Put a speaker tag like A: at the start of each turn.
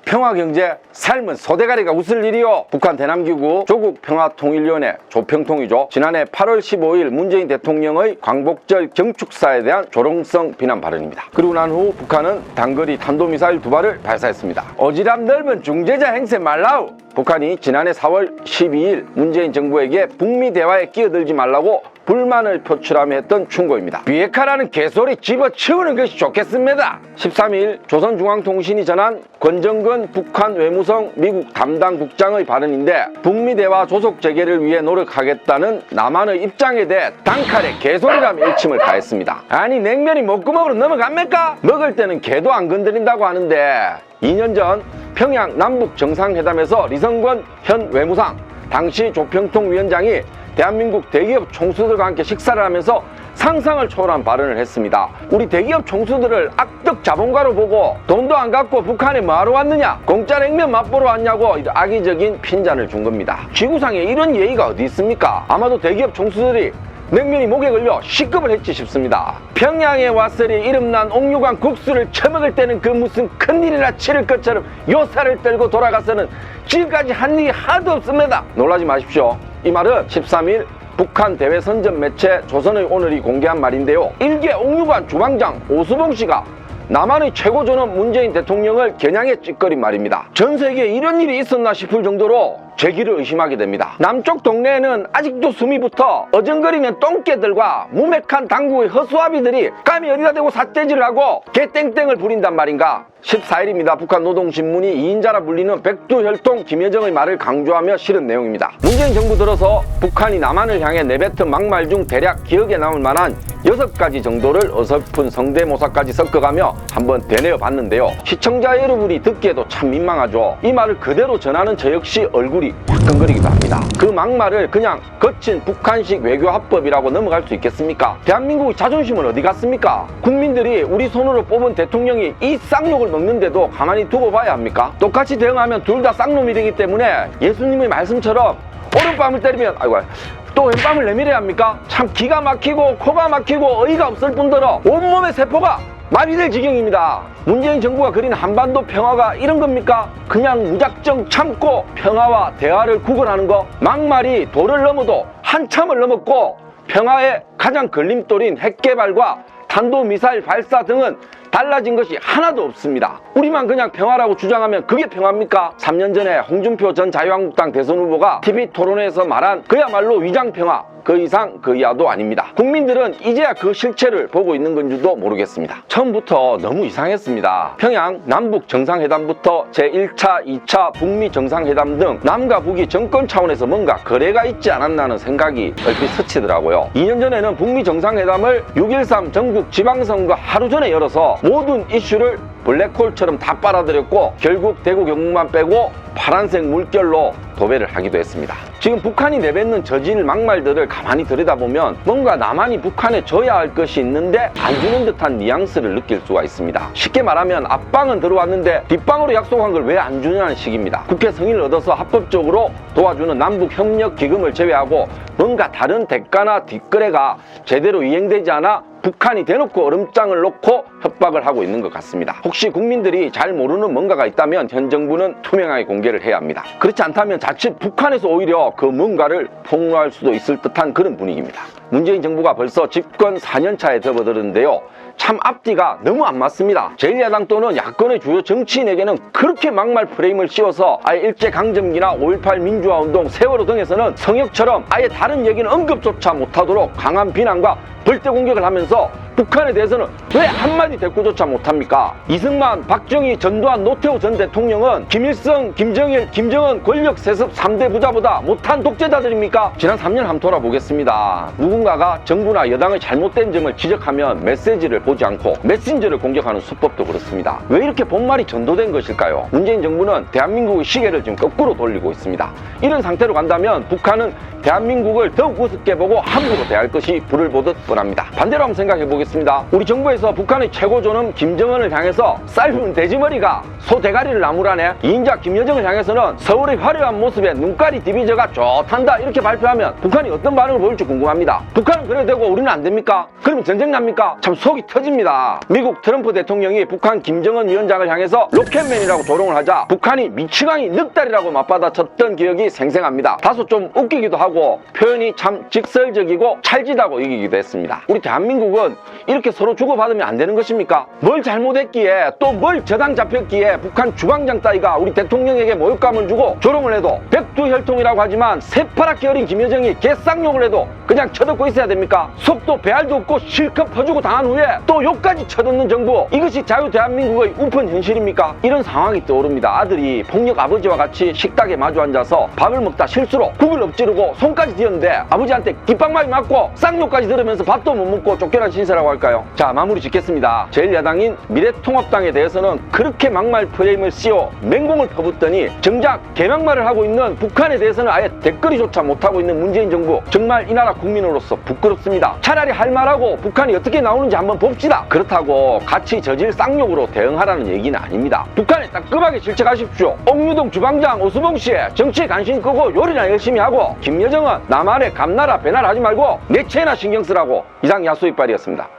A: 평화경제 삶은 소대가리가 웃을 일이요. 북한 대남기구 조국평화통일위원회 조평통이죠. 지난해 8월 15일 문재인 대통령의 광복절 경축사에 대한 조롱성 비난 발언입니다. 그리고 난 후 북한은 단거리 탄도미사일 2발을 발사했습니다. 어지랖 넓은 중재자 행세 말라우. 북한이 지난해 4월 12일 문재인 정부에게 북미 대화에 끼어들지 말라고 불만을 표출하며 했던 충고입니다. 비핵화라는 개소리 집어치우는 것이 좋겠습니다. 13일 조선중앙통신이 전한 권정근 북한 외무성 미국 담당 국장의 발언인데 북미 대화 조속 재개를 위해 노력하겠다는 남한의 입장에 대해 단칼에 개소리라며 일침을 가했습니다. 아니 냉면이 목구멍으로 넘어갑니까? 먹을 때는 개도 안 건드린다고 하는데 2년 전 평양 남북 정상회담에서 리성권 현 외무상 당시 조평통 위원장이 대한민국 대기업 총수들과 함께 식사를 하면서 상상을 초월한 발언을 했습니다. 우리 대기업 총수들을 악덕 자본가로 보고 돈도 안 갖고 북한에 뭐하러 왔느냐, 공짜 냉면 맛보러 왔냐고 악의적인 핀잔을 준 겁니다. 지구상에 이런 예의가 어디 있습니까? 아마도 대기업 총수들이 냉면이 목에 걸려 식겁을 했지 싶습니다. 평양에 왔으니 이름난 옥류관 국수를 처먹을 때는 그 무슨 큰일이나 치를 것처럼 요살을 떨고 돌아가서는 지금까지 한 일이 하나도 없습니다. 놀라지 마십시오. 이 말은 13일 북한 대외 선전 매체 조선의 오늘이 공개한 말인데요. 일개 옥류관 주방장 오수봉 씨가 남한의 최고 존엄 문재인 대통령을 겨냥해 찌꺼린 말입니다. 전 세계에 이런 일이 있었나 싶을 정도로 제 귀를 의심하게 됩니다. 남쪽 동네에는 아직도 숨이 붙어 어정거리는 똥개들과 무맥한 당국의 허수아비들이 감히 어디다 대고 삿대질을 하고 개땡땡을 부린단 말인가. 14일입니다. 북한 노동신문이 2인자라 불리는 백두혈통 김여정의 말을 강조하며 실은 내용입니다. 문재인 정부 들어서 북한이 남한을 향해 내뱉은 막말 중 대략 기억에 남을 만한 6가지 정도를 어설픈 성대모사까지 섞어가며 한번 되뇌어 봤는데요. 시청자 여러분이 듣기에도 참 민망하죠. 이 말을 그대로 전하는 저 역시 얼굴이 화끈거리기도 합니다. 그 막말을 그냥 거친 북한식 외교화법이라고 넘어갈 수 있겠습니까? 대한민국의 자존심은 어디 갔습니까? 국민들이 우리 손으로 뽑은 대통령이 이 쌍욕을 먹는데도 가만히 두고 봐야 합니까? 똑같이 대응하면 둘 다 쌍놈이 되기 때문에 예수님의 말씀처럼 오른밤을 때리면 또 왼밤을 내밀어야 합니까? 참 기가 막히고 코가 막히고 어이가 없을 뿐더러 온몸의 세포가 마비될 지경입니다. 문재인 정부가 그린 한반도 평화가 이런 겁니까? 그냥 무작정 참고 평화와 대화를 구걸하는 거? 막말이 도를 넘어도 한참을 넘었고 평화의 가장 걸림돌인 핵개발과 탄도미사일 발사 등은 달라진 것이 하나도 없습니다. 우리만 그냥 평화라고 주장하면 그게 평화입니까? 3년 전에 홍준표 전 자유한국당 대선 후보가 TV 토론회에서 말한 그야말로 위장평화, 그 이상 그 이하도 아닙니다. 국민들은 이제야 그 실체를 보고 있는 건지도 모르겠습니다. 처음부터 너무 이상했습니다. 평양 남북 정상회담부터 제1차, 2차 북미 정상회담 등 남과 북이 정권 차원에서 뭔가 거래가 있지 않았나 하는 생각이 얼핏 스치더라고요. 2년 전에는 북미 정상회담을 6.13 전국 지방선거 하루 전에 열어서 모든 이슈를 블랙홀처럼 다 빨아들였고 결국 대구 경북만 빼고 파란색 물결로 도배를 하기도 했습니다. 지금 북한이 내뱉는 저질 막말들을 가만히 들여다보면 뭔가 남한이 북한에 줘야 할 것이 있는데 안 주는 듯한 뉘앙스를 느낄 수가 있습니다. 쉽게 말하면 앞방은 들어왔는데 뒷방으로 약속한 걸 왜 안 주냐는 식입니다. 국회 승인을 얻어서 합법적으로 도와주는 남북협력기금을 제외하고 뭔가 다른 대가나 뒷거래가 제대로 이행되지 않아 북한이 대놓고 얼음장을 놓고 협박을 하고 있는 것 같습니다. 혹시 국민들이 잘 모르는 뭔가가 있다면 현 정부는 투명하게 공개를 해야 합니다. 그렇지 않다면 자칫 북한에서 오히려 그 뭔가를 폭로할 수도 있을 듯한 그런 분위기입니다. 문재인 정부가 벌써 집권 4년차에 접어들었는데요. 참 앞뒤가 너무 안 맞습니다. 제1야당 또는 야권의 주요 정치인에게는 그렇게 막말 프레임을 씌워서 아예 일제강점기나 5.18 민주화운동, 세월호 등에서는 성역처럼 아예 다른 얘기는 언급조차 못하도록 강한 비난과 벌떼 공격을 하면서 북한에 대해서는 왜 한마디 대꾸조차 못합니까? 이승만, 박정희, 전두환, 노태우 전 대통령은 김일성, 김정일, 김정은 권력 세습 3대 부자보다 못한 독재자들입니까? 지난 3년 한번 돌아보겠습니다. 누군가가 정부나 여당의 잘못된 점을 지적하면 메시지를 보지 않고 메신저를 공격하는 수법도 그렇습니다. 왜 이렇게 본말이 전도된 것일까요? 문재인 정부는 대한민국의 시계를 지금 거꾸로 돌리고 있습니다. 이런 상태로 간다면 북한은 대한민국을 더욱 우습게 보고 함부로 대할 것이 불을 보듯 뻔합니다. 반대로 한번 생각해 보겠습니다. 보겠습니다. 우리 정부에서 북한의 최고 존엄 김정은을 향해서 삶은 돼지머리가 소 대가리를 나무라네. 2인자 김여정을 향해서는 서울의 화려한 모습에 눈깔이 디비저가 좋단다 이렇게 발표하면 북한이 어떤 반응을 보일지 궁금합니다. 북한은 그래도 되고 우리는 안 됩니까? 그러면 전쟁 납니까? 참 속이 터집니다. 미국 트럼프 대통령이 북한 김정은 위원장을 향해서 로켓맨이라고 조롱을 하자 북한이 미치광이 늑다리라고 맞받아쳤던 기억이 생생합니다. 다소 좀 웃기기도 하고 표현이 참 직설적이고 찰지다고 여기기도 했습니다. 우리 대한민국은 이렇게 서로 주고받으면 안 되는 것입니까? 뭘 잘못했기에 또 뭘 저당 잡혔기에 북한 주방장 따위가 우리 대통령에게 모욕감을 주고 조롱을 해도 백두혈통이라고 하지만 새파랗게 어린 김여정이 개쌍욕을 해도 그냥 쳐듣고 있어야 됩니까? 속도 배알도 없고 실컷 퍼주고 당한 후에 또 욕까지 쳐듣는 정부, 이것이 자유 대한민국의 우픈 현실입니까? 이런 상황이 떠오릅니다. 아들이 폭력 아버지와 같이 식탁에 마주 앉아서 밥을 먹다 실수로 국을 엎지르고 손까지 뒤었는데 아버지한테 깃방망이 맞고 쌍욕까지 들으면서 밥도 못 먹고 쫓겨난 신세라고 할까요? 자, 마무리 짓겠습니다. 제1야당인 미래통합당에 대해서는 그렇게 막말 프레임을 씌워 맹공을 퍼붓더니 정작 개막말을 하고 있는 북한에 대해서는 아예 댓글이조차 못하고 있는 문재인 정부, 정말 이 나라 국민으로서 부끄럽습니다. 차라리 할 말하고 북한이 어떻게 나오는지 한번 봅시다. 그렇다고 같이 저질 쌍욕으로 대응하라는 얘기는 아닙니다. 북한에 따끔하게 질책하십시오. 옥류동 주방장 오수봉씨 정치에 관심 끄고 요리나 열심히 하고, 김여정은 남한에 감나라 배나라 하지 말고 내체나 신경 쓰라고. 이상 야수이빨이었습니다.